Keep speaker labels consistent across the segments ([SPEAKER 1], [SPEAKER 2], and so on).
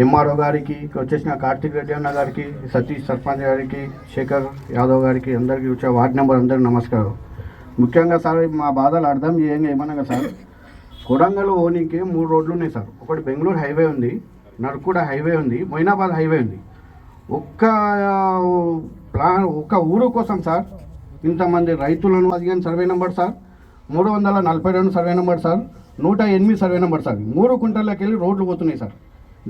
[SPEAKER 1] MRO గారికి వచ్చేసిన కార్తిక్ రెడ్డి అన్న గారికి, సతీష్ సర్పంచ్ గారికి, శేఖర్ యాదవ్ గారికి, అందరికీ వచ్చే వార్డు నెంబర్ అందరికీ నమస్కారం. ముఖ్యంగా సార్ మా బాధలు అర్థం చేయంగా ఏమనగా సార్, కొడంగల్ ఓనికి 3 రోడ్లు ఉన్నాయి సార్. ఒకటి బెంగళూరు హైవే ఉంది, నర్కుడ హైవే ఉంది, మొయినాబాద్ హైవే ఉంది. ఒక్క ఊరు కోసం సార్ ఇంతమంది రైతులను 15 survey number sir, 342 survey number sir, 108 survey number sir, 3 కుంటల్లోకి వెళ్ళి రోడ్లు పోతున్నాయి సార్.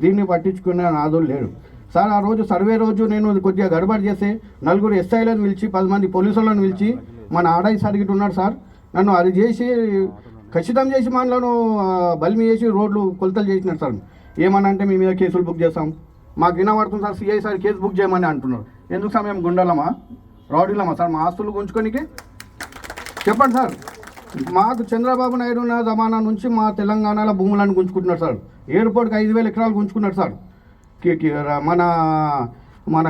[SPEAKER 1] దీన్ని పట్టించుకునే నాదులు లేడు సార్. ఆ రోజు సర్వే రోజు నేను కొద్దిగా గడబడి చేస్తే 4 ఎస్ఐలను పిలిచి 10 మంది పోలీసులను పిలిచి మన ఆడాయి సర్గిట్ ఉన్నాడు సార్, నన్ను అది చేసి ఖచ్చితం చేసి మనలను బలిమి చేసి రోడ్లు కొలతలు చేసినారు సార్. ఏమనంటే మీ మీద కేసులు బుక్ చేస్తాం, మాకు వినబడుతుంది sir, CI sir case book చేయమని అంటున్నారు. ఎందుకు సార్ మేము గుండాలమా రౌడీలమా సార్? మా ఆస్తులు గుంజుకోనికే చెప్పండి సార్. మాకు చంద్రబాబు నాయుడు ఉన్న జమానా నుంచి మా తెలంగాణలో భూములను గుంజుకుంటున్నారు సార్. ఎయిర్పోర్ట్కి 5,000 ఎకరాలు గుంజుకున్నారు సార్. మన మన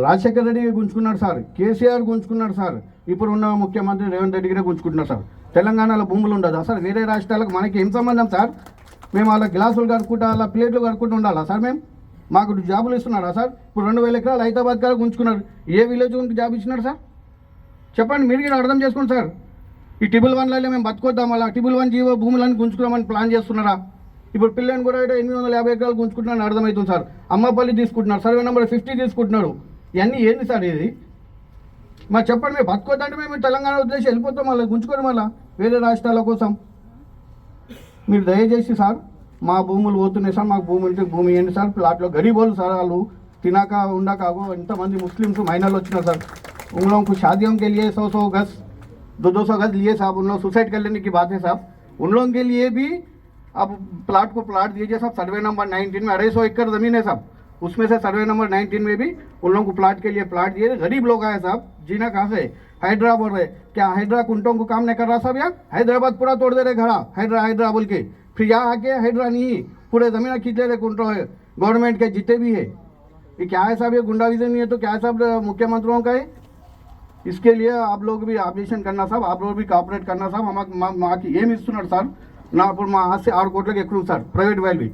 [SPEAKER 1] రాజశేఖర్ రెడ్డి గుంజుకున్నాడు సార్, కేసీఆర్ గుంజుకున్నాడు సార్, ఇప్పుడు ఉన్న ముఖ్యమంత్రి రేవంత్ రెడ్డి కూడా గుంజుకుంటున్నారు సార్. తెలంగాణలో భూములు ఉండదా సార్? వేరే రాష్ట్రాలకు మనకి ఏం సంబంధం సార్? మేము వాళ్ళ గ్లాసులు కడుక్కుంటా వాళ్ళ ప్లేట్లు కడుక్కుంటూ ఉండాలా సార్? మాకు జాబులు ఇస్తున్నారా సార్? ఇప్పుడు 2,000 ఎకరాలు హైదరాబాద్ గారు గుంజుకున్నారు. ఏ విలేజ్ జాబ్ ఇచ్చినారు సార్? చెప్పండి, మీరు కూడా అర్థం చేసుకోండి సార్. ఈ టిబుల్ 1లలో మేము బతుకొద్దాం, అలా టిబుల్ 1 జీవో భూములను గుంజుకున్నామని ప్లాన్ చేస్తున్నారా? ఇప్పుడు పిల్లని కూడా 850 ఎకరాలు గుంజుకుంటున్నారని అర్థమవుతుంది సార్. అమ్మపల్లి తీసుకుంటున్నారు, సర్వే నెంబర్ 50 తీసుకుంటున్నారు. ఇవన్నీ ఏంది సార్ ఇది? మరి చెప్పండి, మేము బతుకొద్దంటే మేము తెలంగాణ ఉద్దేశం వెళ్ళిపోతాం, మళ్ళీ గుంజుకోండి మళ్ళీ వేరే రాష్ట్రాల కోసం. మీరు దయచేసి సార్ మా భూములు పోతున్నాయి సార్, మాకు భూమి ఉంటే భూమి ఇవ్వండి సార్. ప్లాట్లో గరీబోళ్ళు సార్, వాళ్ళు తినాక ఉండక ఎంతమంది ముస్లిమ్స్ మైనర్లు వచ్చినారు సార్. उन लोगों को शादियों के लिए 100 गज 200 गज लिए साहब. उन लोग सुसाइड कर लेने की बात है साहब. उन लोगों के लिए भी अब प्लाट को प्लाट दीजिए साहब. सर्वे नंबर 19 में 250 एकड़ ज़मीन है साहब, उसमें से सर्वे नंबर 19 में भी उन लोगों को प्लाट के लिए प्लाट दिए. गरीब लोग आए साहब, जीना कहाँ से? हैदराबाद बोल रहे, क्या हैदरा कुंटों को काम नहीं कर रहा साहब? यार हैदराबाद पूरा तोड़ दे रहे घड़ा, हैदरा बोल के. फिर यहाँ आके हैदरा नहीं, पूरे ज़मीन खींच ले रहे कुंटो है गवर्नमेंट के जितने भी है. ये क्या है साहब? ये गुंडागिरी नहीं है तो क्या है साहब? मुख्यमंत्रियों का है. इसके लिए आप लोग भी ऑब्जेक्शन करना साहब, आप लोग भी कोऑपरेट करना साहब. మాకు ఏమి ఇస్తున్నారు సార్? నా ఇప్పుడు మా ఆస్తి 6 కోట్లకి ఎక్కువ సార్, ప్రైవేట్ వాల్యూ.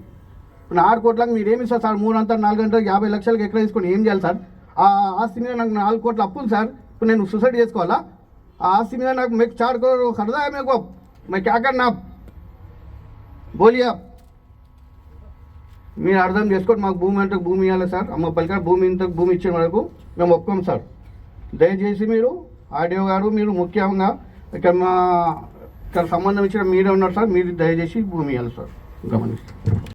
[SPEAKER 1] ఇప్పుడు 6 కోట్లకు మీరు ఏమి ఇస్తారు సార్? 3 అంతా 4 గంటలకు 50 లక్షలకు ఎక్కడ తీసుకొని ఏం చేయాలి సార్? ఆ ఆస్తి మీద నాకు 4 కోట్ల అప్పులు సార్. ఇప్పుడు నేను సూసైడ్ చేసుకోవాలా? ఆ ఆస్తి మీద నాకు 4 करोड़ खर्चा है मेरे को, मैं क्या करना? बोलिए आप. మీరు అర్థం చేసుకోండి. మాకు భూమి అంటే భూమి ఇవ్వాలి సార్. అమ్మ పలికారు భూమి ఇంతకు భూమి ఇచ్చే వరకు మేము ఒప్పుకోం సార్. దయచేసి మీరు ఆడియో గారు, మీరు ముఖ్యంగా ఇక్కడ సంబంధం ఇచ్చిన మీరే ఉన్నారు సార్, మీరు దయచేసి భూమి ఇవ్వాలి సార్, గమనిస్తారు.